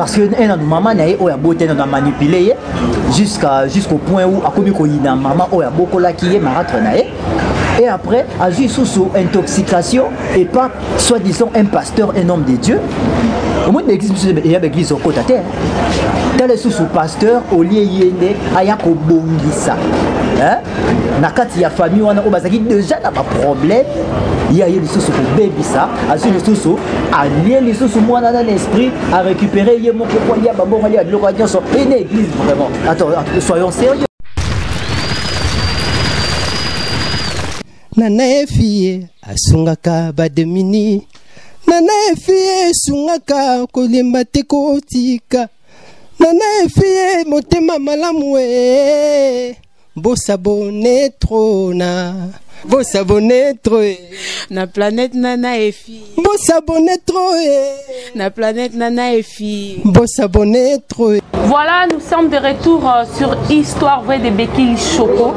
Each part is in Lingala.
Parce que maman a beauté a manipulé jusqu'au point où a commis une maman a beaucoup la qui est marâtre. Et après, a vu sous intoxication et pas soi-disant un pasteur, un homme de Dieu. Au moins, il y a une église au côté de terre. Tel est sous pasteur, au lieu yende, ayako bongisa. Nakati ya famille, on a déjà un problème. Il y a des sous pour baby ça, à ce sous à lier les sous moi dans l'esprit, à récupérer il y a mon pourquoi il y a bon il y a de l'organisation et une église vraiment. Attends, soyons sérieux. Nana fille asungaka bademini. Nana fille sungaka kolimba tekotika. Nana fille motema malamwe. Bosabone trona. Bosabone troe. Na planète Nana et fille. Bosabone troe. Na planète Nana et fille. Bosabone troe. Voilà, nous sommes de retour sur Histoire vraie de Bekili Choco.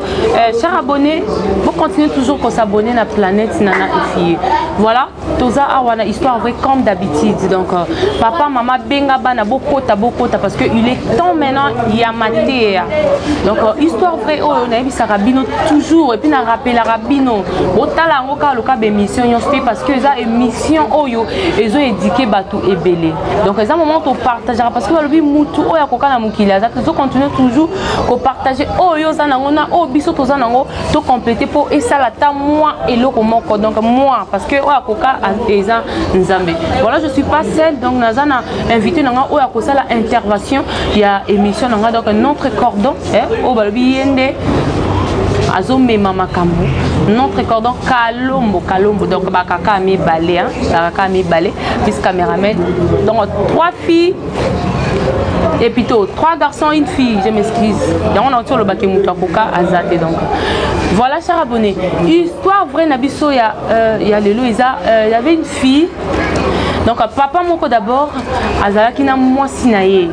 Chers abonnés, vous continuez toujours à s'abonner à la planète Nana et fille. Voilà, Toza Awana, Histoire vraie comme d'habitude. Donc, papa, maman, benga bana bokota parce qu'il est temps maintenant, il y a maté. Donc, Histoire vraie, on a vu ça rabino toujours. Et puis, on a rappelé la rabino. Otala ngoka loka bémission, parce que ça émission oyo, ils ont éduqué Batou et Belé. Donc, c'est un moment où on partagera parce que le moutou oya kokana mukila. Ils continuent toujours à partager oyo zanangona, o biso to zanango, to compléter pour et ça la ta moi et l'autre moko. Donc, moi, parce que oya koka eza nzambe. Voilà, je suis pas seule, donc nazana invité nanga oya kosa la intervention. Il y a émission nanga donc notre cordon, au balbi yende. Azome mama kambo notre cordon kalombo donc bakaka mi balé plus caméraman donc 3 filles et plutôt 3 garçons une fille, je m'excuse. Donc on a sur le baké Moutakoka Azate donc. Voilà chers abonnés, histoire vraie nabiso il y a le Louisa, il y avait une fille. Donc papa moko d'abord azalaki na mwasi na ye.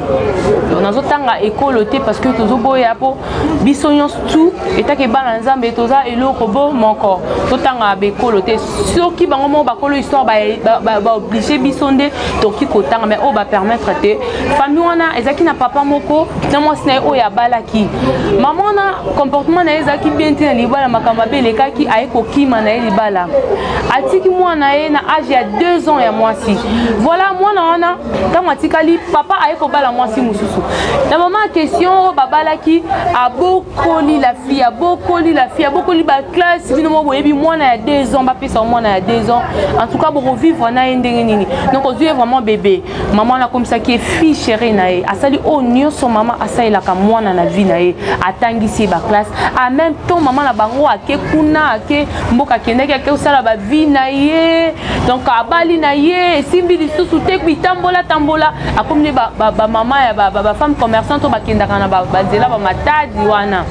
On azotanga ekolote parce que tozo boya po biso nyonso tout etake bana nzambe toza eloko bo moko. Totanga be ekolote soki bango mo bakolo histoire ba obligé biso nde toki kotanga mais o ba permettre te famille wana ezaki na papa moko na mwasi na ye o ya balaki. Maman na comportement na ezaki bien te na libala makamba be lekaki ayeko kima na ye libala. Atiki mwana ye na âge ya 2 ans ya mwasi. Voilà, moi, non, quand moi, papa a écouté la moitié moussou. La maman question, babala qui a beaucoup li la fille, a beaucoup li la fille, a beaucoup li la classe. Finalement, moi, on a 2 ans, papa, ça, moi, on a 2 ans. En tout cas, pour vivre, on a un déni. Donc, on est vraiment bébé. Maman, là, comme ça, qui est fille chérie, nae. A sali, oh, nio, son maman, a ça, il a comme moi, dans la vie, nae. A tangi, c'est la classe. En même temps, maman, la bango, a ke kuna, a ke mboka kende, a ke ça, la vie, nae. Donc, a bali, nae. Simbi lisusu te bitambola tambola akomne ba mama ya ba femme commerçante ba kendaka na ba zela ba matadi wana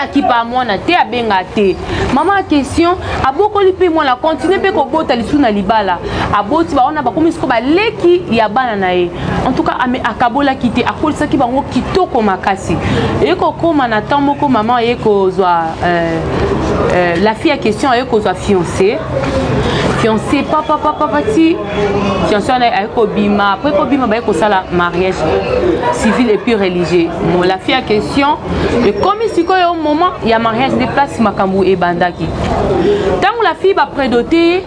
akipa mwana te abenga te maman question abokoli pe mwana continue pe ko bota lisu na libala aboti ba wana ba komisiko ba leki ya bana na ye en tout cas akabola kite akolisa ki bango kitoko makasi eko koma na tamboko maman eko zwa la fille à question eko zwa fiancé papa ti fiancé on a kobima après kobima ba ko sala mariage civil et puis religieux la fille à question et comme ici ko au moment il y a mariage de place makambu et bandaki tant la fille va prédoter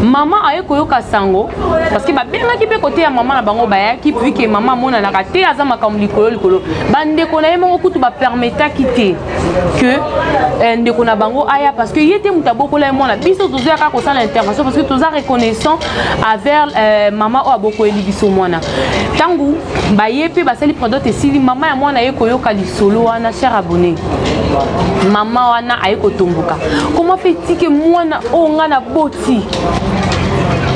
maman a koyoka sango parce que ba benga ki pe côté ya maman na bango ba ki puis que maman mona na raté aza makambu likolo bande ko na yemo kutu ba permettre quitter que ndeko na bango aya parce que yete mutaboko la mona biso toza ka ko sala intervention parce que toza reconnaissant envers maman o aboko elibiso mona tangu ba yepe ba sali product sili maman ya mona koyoka lisolo wana cher abonné maman wana ayeko tomboka comment fait-il que mwana o ngana boti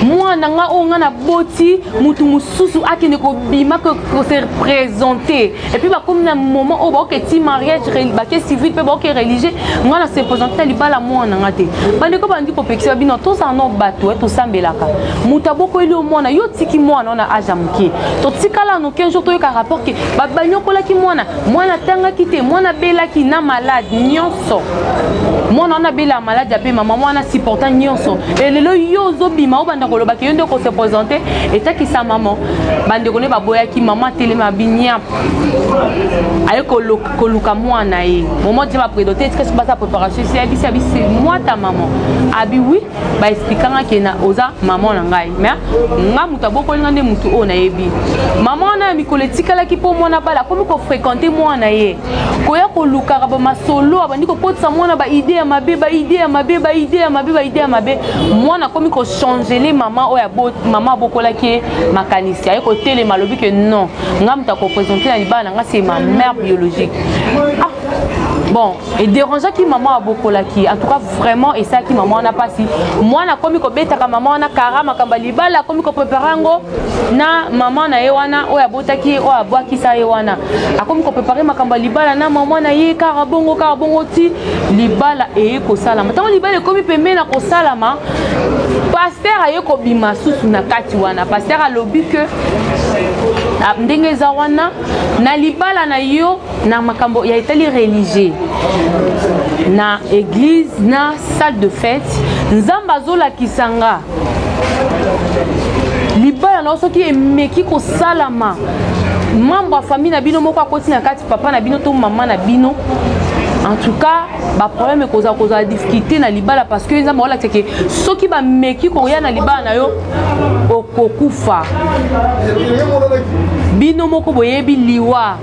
mwana nga o ngana boti mutu mususu akende ko bima ko se présenter et puis ba comme na moment o ba ke ti mariage ba ke civil pe ba ke religieux ngana se présenter libala mwana ngate bande ko bandi ko pekisa bino to sa no bato to sambelaka muta boko ile mwana yo tiki mwana na ajamuki to tikala no 15 jours to ka rapport ke ba banyokola ki mwana tanga kite mwana bela ki na malade nyonso mwana na bela malade ya pe mama mwana supportant nyonso et lelo yo zo bima o banda na koloba ki yonde ko se présenter et ta ki sa maman bande ko ne ba boya ki maman telema binya aye ko luka mwana ye moment je va prédoter qu'est-ce que ça préparation c'est abi moi ta maman abi oui ba expliquer que na oza maman na ngai mais nga muta boko ngande mutu o na yebi maman na mikoletika la ki po mwana bala comme ko fréquenter mwana ye ko ya ko luka ba masolo abandi ko potsa mwana ba idée ya mabe mwana comme ko changer les maman o ya maman bokola ki makanisi aye ko tele malobi que non nga muta ko présenter na libana nga c'est ma mère biologique. Ah. Bon, et dérangeant qui maman a beaucoup là qui, en tout cas vraiment, et ça qui maman n'a pas si. Moi, na comme ko beta ka maman na karama kambaliba la comme ko preparango na maman na yewana o ya bota ki o abwa ki sa yewana. A comme ko préparer makambaliba na maman na ye karabongo ti libala e ko salama. Tant libala comme pembe na ko salama. Pasteur aye ko bima susu na kati wana. Pasteur a lobi que ndenge za wana na libala na yo na makambo ya itali religieux na église na salle de fête nzamba zola kisanga libala na soki emeki ko salama membre famille na bino moko akoti na kati papa na bino to maman na bino. En tout cas, ba problème est cause difficulté na libala parce que nzamba wala teke soki ba meki ko ya na libala na yo okokufa bino moko boyebi liwa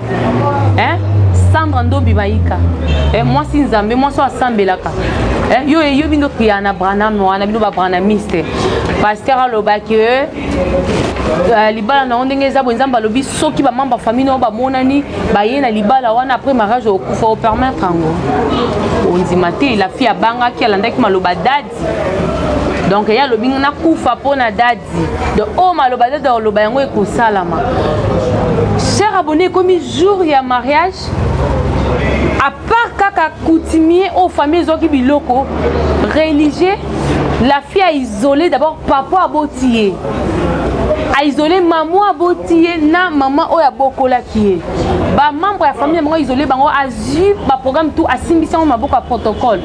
hein Sandra Ndombi Maïka moi si nzambe moi so asambelaka yo bino kriana Branham wana bino ba Branhamiste pasteur aloba que libala na ndenge za bonzamba lobi soki ba membre famille no ba monani ba ye na libala wana après mariage okufa au permettre ngo onzimate la fille abanga ki alandaki maloba dadi donc ya lobi na kufa pona dadi de o maloba dadi loba yango ekosalama. Cher abonné comme jour ya mariage à part kaka coutumier aux familles qui biloko religieux la fille a isolé d'abord papa a botié a isolé maman a botié na maman oya bokola qui ba membre ya famille bango isolé bango azu ba programme tout asimbisa ma boka protocole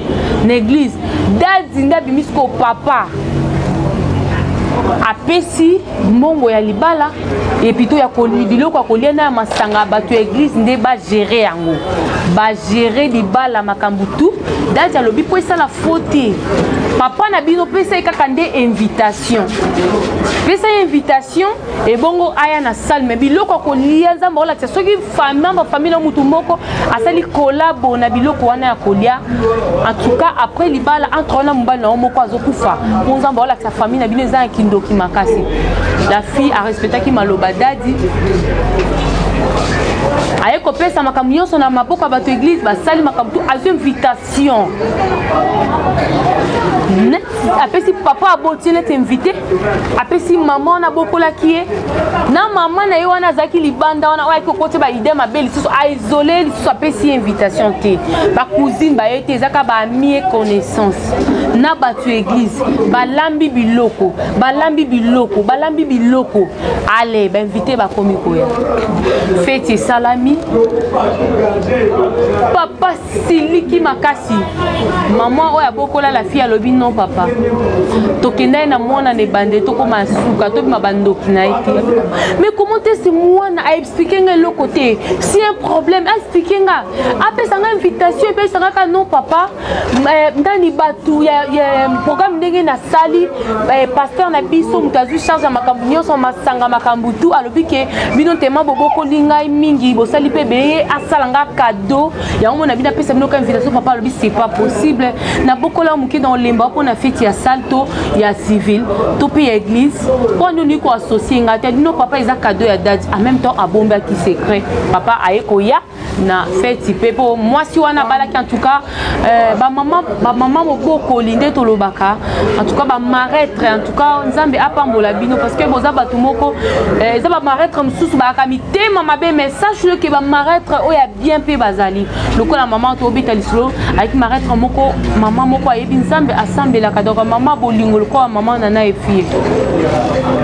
l'église dadi nda bimisko papa apesi mbongo ya libala et plutôt ya biloko ya kolia na masanga bato église nde ba gérer yango ba gérer libala makambutu dadi alobi po esa la faute papa na bino pesa kaka nde invitation et bongo aya na salle mais biloko ya kolia nzamba ola soki famille na mutu moko asali kolabo na biloko wana ya kolia en tout cas après libala entre na mobali na moko azokufa po nzamba ola sa famille na bino eza kindoki makasi. La fille a respecté qui maloba dadi aye ko pesa makambo nyonso na maboko ya bato église basali makambo tu azo invitation apesi papa aboti nete invité apesi maman na bokola kie na maman na ye wana azalaki libanda wana oyo kokote ba idée mabe lisusu aisolé lisusu apesi invitation te ba cousine ba ye te ezaka ba ami connaissance na bato église balambi biloko allez ba invité ba komi koya fête salami papa siliki makasi maman oyo abokola la fille alobi non papa tokenda na mwana ne bande to koma suka to ma bandoki na ite mais comment est-ce mwana a expliquer le côté si un problème a expliquer nga apesa nga invitation pe sanga ka non papa ndani batu ya programme ndenge na sali pasteur na biso mutazu charge ya makambu nyonso masanga makambu tu alobi ke bino tema boboko linga mingi bosali pe beye asalanga cadeau ya mona bina pesa bino ka invitation papa alobi c'est pas possible na bokola muki dans lemba pour na fête ya salto ya civil to pe église pour nous ni ko associer ngata no papa eza cadeau ya dad en même temps abomba qui secret papa aeko ya na fête pepo moi si wana balaki en tout cas ba maman moboko linde to lobaka en tout cas ba marêtre en tout cas nzambe apambola bino parce que boza batu moko eza ba marêtre mususu ba kamite mama be message que ba marêtre oya bien pe bazali lokola maman to obita lislo avec marêtre moko maman moko ayebi nzambe asambela kadoko maman bolingo lokola maman nana e fille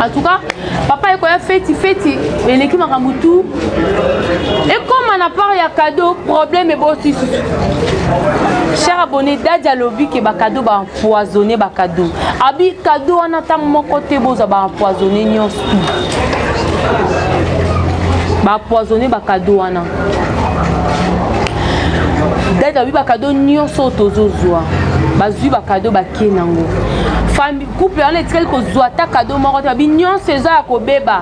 en tout cas papa eko ya fête eleki makambutu et comme on a pas ya cadeau problème et bossi cher abonné dadi alobi ke bakado ba empoisonné bakado abi kado wana ta moko te boza ba empoisonné nyonso ba empoisonné bakado wana dadi alobi bakado nyonso tozozwa bazwi bakado bakie nango famille couple wana etikali kozwa ta kado moko te babi nyonso eza ya kobeba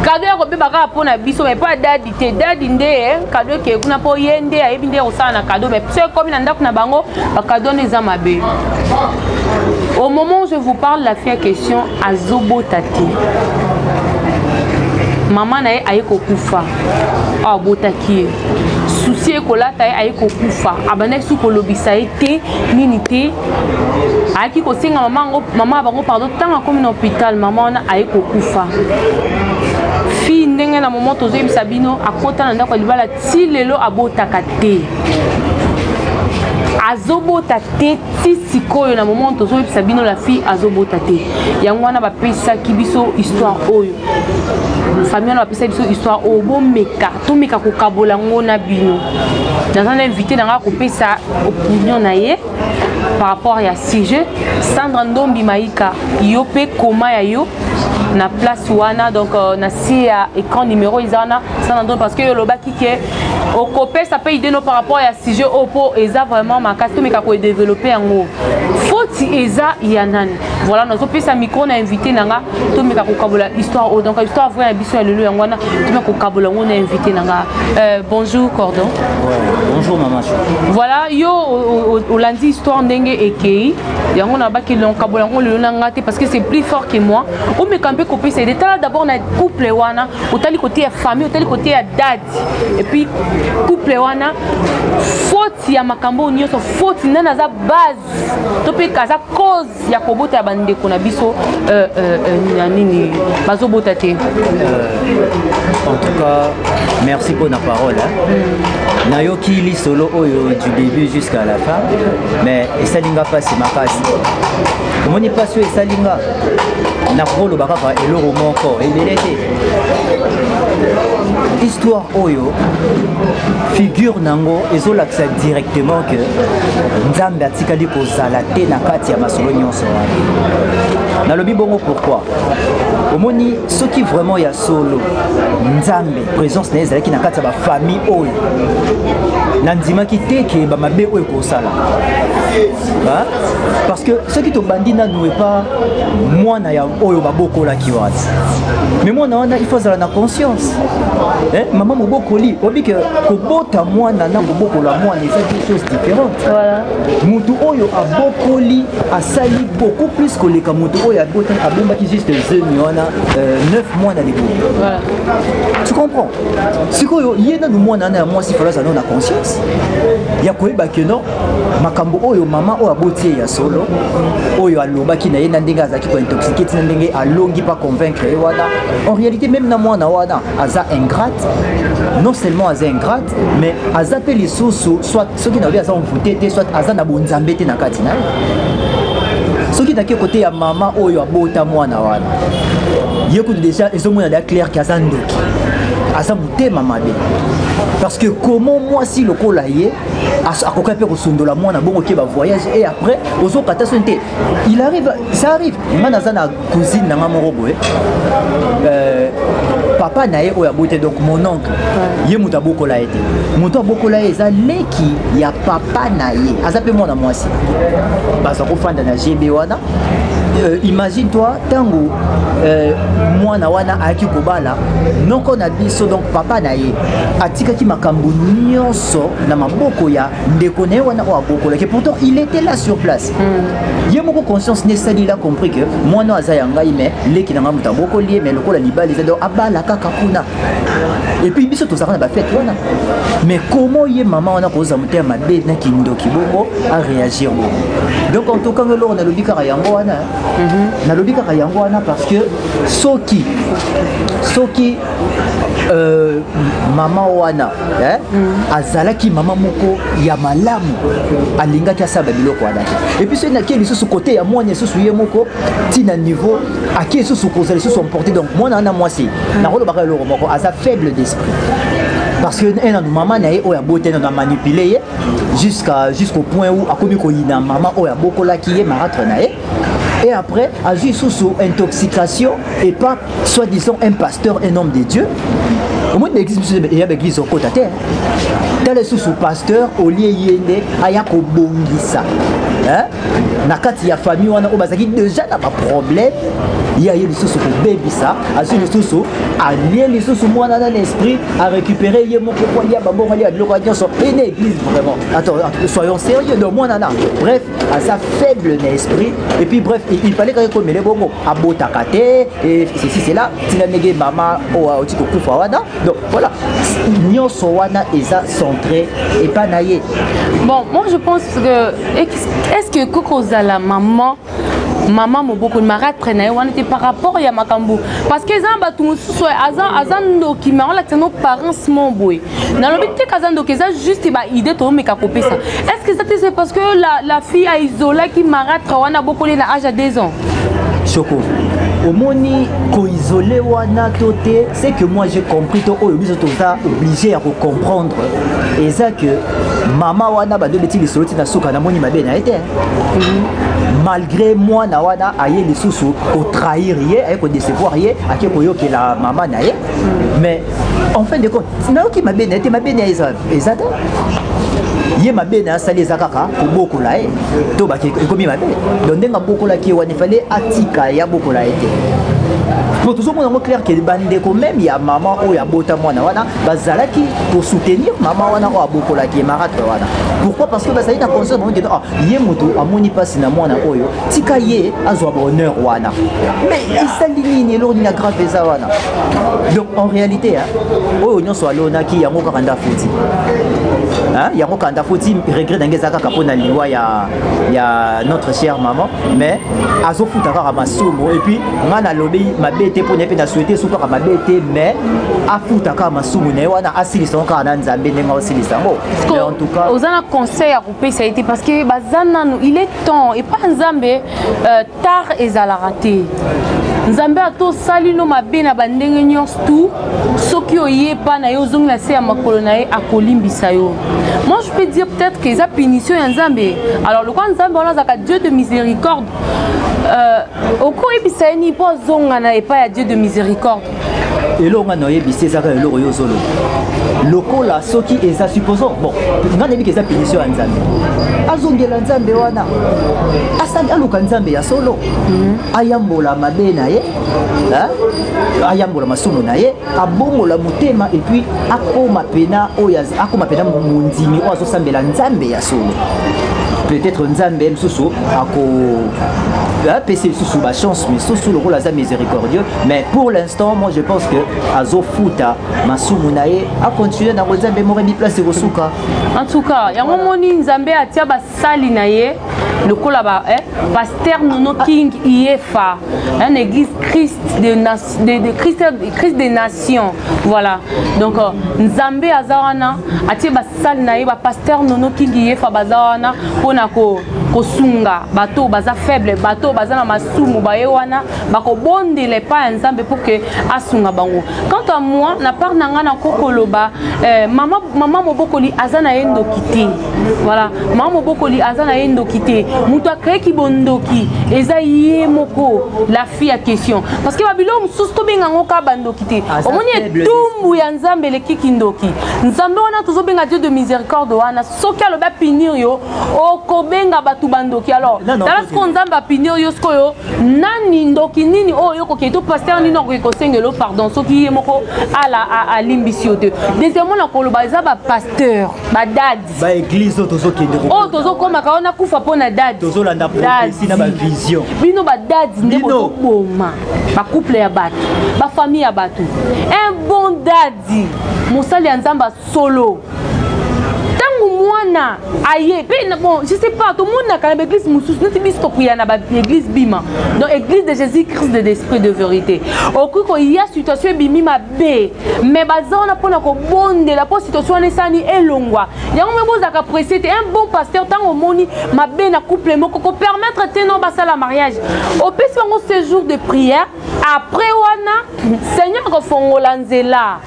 kado ya kobeba kaka mpona biso me pa dadi te dadi nde kado eke kuna mpo ye nde ayebi nde kosala na kado me so ekomi na ndako na bango bakado wana eza mabe. Au moment où je vous parle la fille en question azobota te mama na ye aye kokufa abotaki ye susi ekolata ye aye kokufa abandaki su kolobisa ye te nini te ayaki kosenga mama ya bango pardon ntango akomi na hôpital mama wana aye kokufa fille ndenge na moment tozoyebisa bino akota na ndako ya libala ti lelo abotaka te azobota te ti sikoyo na moment tozoyebisa bino la fille azobota te yango wana bapesaki biso histoire oyo famille wana bapesaki biso histoire oyo bomeka tomeka kokabola ngo na bino naza na invité nanga kopesa opinion na ye par rapport ya sujet Sandra Ndombi Maïka yo pe koma ya yo na place wana donc na si ya écran numéro izana Sandra Ndombi parce que yo lobaki ke okopesa pe idée no par rapport ya sujet opo eza vraiment makasi tomeka ko développer yango foti eza ya nani voilà nous opesa micro na invité nanga tomeka ko kabola histoire donc histoire vraie ya biso ya lelo yango wana tomeka ko kabola ngo na invité nanga bonjour Cordon. Ouais, bonjour maman. Voilà yo olandi histoire ndenge ekei yango na baki long kabola ngo lelo nanga te parce que c'est plus fort que moi o me camper kopesa idée tala d'abord na couple wana otali côté ya famille otali côté ya dad et puis couple wana faute ya makambo nyonso faute nana za base to pe kaza cause ya kobota ya bandeko na biso nini bazobota te. En tout cas merci pour la parole nayoki li solo oyo du début jusqu'à la fin mais esalinga pasi makasi omoni pasi oyo esalinga na koloba kaka eloko moko ebele te histoire oyo figure nango ezolakisa directement que nzambe atikali kozala te na kati ya masolo nyonso wana nalobi bongo pourquoi omoni soki vraiment ya solo nzambe présence na ezalaki na kati ya bafamille oyo nandimaki te ke bamabe oyo kosala parce que soki tobandi nanu epa mwana ya oyo babokolaki wana mais mwana wana il faut azala na conscience mama mobokoli obi ke kobota mwana na kobokola mwana eza des choses différentes mutu oyo abokoli asali beaucoup plus koleka mutu oyo abombaki juste zemi wana 9 mois na liboso tu comprends sikoyo ye nanu mwana wana ya mwasi fala azala na conscience ya koyeba ke non makambo oyo mama oyo aboti ya solo oyo alobaki na ye na ndenge azalaki kointoxiqué tina ndenge alongi pas convaincre ye wana en réalité même na mwana wana aza ingrate non seulement aza ingrate mais aza pe lisusu soit soki na obi aza mvute te soit aza na bonzambe te na kati na ye soki taki kote ya mama oyo abota mwana wana ye kutu déjà ezomona da clair ke aza ndoki aza motema mabe parce que comment moi si le kola ye akoka pe kosundola mwana bongo ke ba voyage et après ozokata sonte il arrive ça arrive mana za na cousine na mama robo papa na ye oyo abote donc mon oncle ye muta bokola ete muta bokola eza leki ya papa na ye aza pe mwana mwasi baza kofanda na GB wana imagine toi tango mwana wana ayaki kobala noko na biso donc papa na ye atikaki makambo nyonso na maboko ya ndeko na ye wana oyo abokola que pourtant il était là sur place ye moko conscience nesali il a compris que mwana aza ya ngai mais leki na ngai muta bokoli mais lokola libala eza donc abala kaka kuna et puis biso tozaka na bafete wana mais comment ye mama wana koza motema mabe na kindoki bongo a réagir bongo donc en tout cas lelo na lobi kaka yango wana nalobi kaka yango wana parce que soki mama wana azalaki mama moko ya malamu alingaki asala biloko wana et puis soki naki lisusu côté ya mwana lisusu ye moko tina niveau aki lisusu kozala lisusu emporté donc mwana wana mwasi nakolobaka eloko moko aza faible d'esprit parce que maman na oya beauté na manipuler jusqu'au point où a commis koyina maman oya bokola qui est marâtre na et après a vu sous intoxication et pas soi-disant un pasteur, un homme de Dieu. Au moins l'église il y a l'église au côté terre. Tel est sous pasteur au lieu yende ayako bongisa. Hein? Nakati ya famille on a obazaki déjà n'a pas problème. Il y a les sous pour baby ça, a sur les sous à lier les sous moi dans l'esprit à récupérer y mon pourquoi il y a babon aller à l'occasion une église vraiment. Attends, soyons sérieux de moi nana. Bref, à sa faible esprit et puis bref, il fallait quand même les bongo à botakate et ceci c'est là, tina nege mama au tiko kufawana. Donc voilà, nyonso wana eza centré et pas naïe. Bon, moi je pense que est-ce que Kokozala maman moboko marâtre na on était par rapport ya makambo parce que zamba tout so azan qui ma on la nos parents mon boy na lobité kazando que ça juste ba idée to me ka copier ça est-ce que ça c'est parce que la fille a isolé qui marâtre on a beaucoup les âge à 2 ans Choco au moni ko isolé wana toté c'est que moi j'ai compris to obligé à comprendre et ça que maman wana ba de beti soloti na soka na moni mabe na été malgré moi na wana aye les sous au trahir hier et ko décevoir hier à qui koyo que la maman na ye mais en fin de compte na qui mabe na été mabe na ezata ye mabe na sali zakaka ko bokola e to ba ekomi mabe donc ndenga bokola ki wana fallait atika ya bokola été pour tout le monde clair que bande quand même il y a maman ou il y a bota mwana wana bazalaki pour soutenir maman wana o bokola ki marâtre wana pourquoi parce que ça est en conscience moment que ah ye moto amoni passe na mwana oyo tika ye azwa bonheur wana mais il s'aligne ni lor ni grave ça wana donc en réalité oyo nyonso alona ki yango kanda futi hein yango kanda futi regret d'angeza kaka pona liwa ya notre chère maman mais azo futa kaka masumo et puis ngana lobi mabete pour ne pas souhaiter sous kaka mabete mais afuta kaka masumo na wana asilisa kaka nzambe ndenga osilisa ngo mais en tout cas aux ana conseil à couper ça a été parce que bazana il est temps et pas nzambe tard ezala raté nzambe ato sali no mabe na bandenge nyonso tout soki oyepa na yo zongi na se ya makolo na ye akolimbisa yo. Moi je peux dire peut-être que ça punition ya nzambe alors le quoi nzambe on a Dieu de miséricorde oko ebisa ni po zonga na epa ya Dieu de miséricorde elonga no yebisa ezaka eloko yo zolo lokola soki eza supposons bon ngana ebi keza punition ya nzambe azongela nzambe wana asali aluka nzambe ya solo ayambola mabe na ye ayambola masumu na ye abongola motema et puis akoma pena mundimi o azosambela nzambe ya solo peut-être nzambe msusu PC sous ma chance mais sous le rôle miséricordieux mais pour l'instant moi je pense que azofuta masumunae a continuer dans nzambe mo rebi place rosuka en tout cas ya momoni nzambe atia ba sali na ye le kola ba pasteur Nono King IEFA une église Christ Christ des nations voilà donc nzambe azawana atia ba sali na ye ba pasteur Nono King IEFA bazawana pona ko sunga bato baza faible bato baza na masumu baye wana bako bondele pa nzambe pour que asunga bango. Quant à moi na part nanga na kokoloba maman mobokoli azana yendo kité voilà maman mobokoli azana yendo kité muto akre ki bondoki eza ye moko la fille à question parce que babilo mususu to benga ngoka bando kité omoni tumbu ya nzambe le kikindoki nzambe wana tozo benga Dieu de miséricorde wana soki aloba punir yo okobenga batu bandoki alors dans ce qu'on nzamba punir yo skoyo nani ndoki nini oyo ko keto pasteur ni no ko sengelo pardon soki yemoko ala limbisio te deuxièmement na koloba za ba pasteur ba dad ba église tozo kende oh tozo koma ka ona kufa pona dad tozo landa prophétie na ba vision bino ba dad ndebo boma ba couple ya bato ba famille ya bato un bon daddy mosali ya nzamba solo mwana aye bon je sais pas tout le monde na quand église mususu neti biso priya na ba église bima donc église de Jésus Christ de l'esprit de vérité okiko il y a situation bimi mabe mais bazona pona ko bondela po situation nesani elongwa yango meboza ka précéder un bon pasteur tant au moni mabe na couple moko ko permettre teno basala mariage au pesi bango séjour de prière après wana Seigneur ko fongola nzela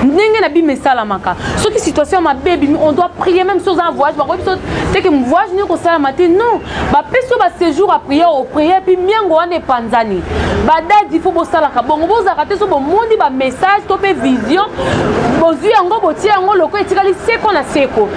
ndenge na bi mesala maka ce qui situation ma baby on doit prier même chose en voyage c'est que mon voyage ni ko sala matin non ba peso ba séjour à prier au prier puis miango ane panzani ba dadi faut bo sala ka bongo bo zakate so bo mondi ba message to pe vision bozu yango botie yango loko etikali seko na seko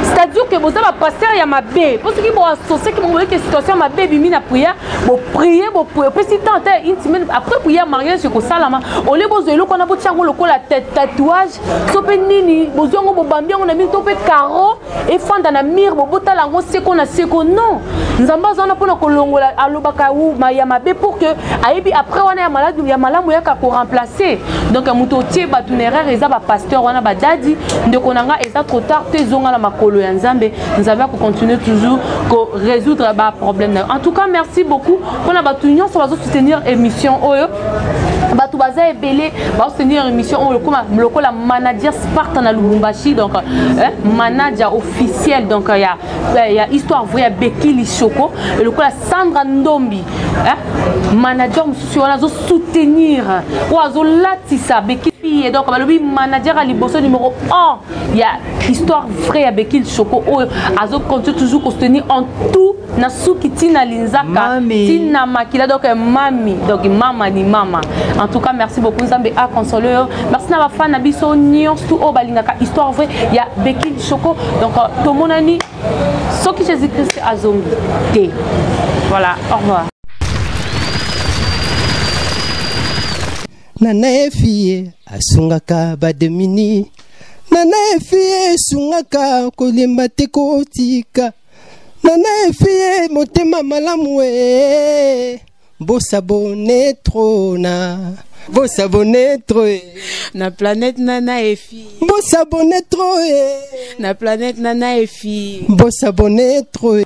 c'est-à-dire que boza ba pasteur ya mabe parce que bo associer que mon que situation ma baby mi na prière bo prier pe si tant une semaine après prière mariage ko sala ma o le bozo eloko na bo tiango loko la tatouage to pe nini bozu yango bo bambi yango na mi to pe caro et fanda na mire bo botala yango seko na seko non nzamba zona pona kolongola alobaka ou ma ya mabe pour que ayebi après on a malade ya malamu ya ka ko remplacer donc muto tie batunerere eza ba pasteur wana ba dadi ndeko nanga eza trop tard te zonga la makolo ya nzambe nzambe ko continuer toujours ko résoudre ba problème en tout cas merci beaucoup pona batu nyonso bazo soutenir émission oyo batu baza ebele ba soutenir émission oyo comme lokola manager Sparta na Lubumbashi donc manager officiel donc il y a histoire vraie Bekili Shoko et lokola Sandra Ndombi manager mususu wana zo soutenir ou azo latisa Bekili et donc balobi manager à liboso numéro 1 il y a histoire vraie à Bekili Shoko ou azo continue toujours soutenir en tout na suki tina linzaka tina makila donc mami donc mama ni mama en tout cas merci beaucoup Nzambe a consolé merci na ba fan na biso nyonso tout o balingaka histoire vraie il y a Bekili Shoko donc to monani soki Jésus Christ azongi te voilà au revoir. Nana efie asungaka bademini Nana efie sungaka kolemba te kotika Nana efie motema malamu bosabone trona bosabone trop na planète Nana efie bosabone trop na planète Nana efie bosabone trop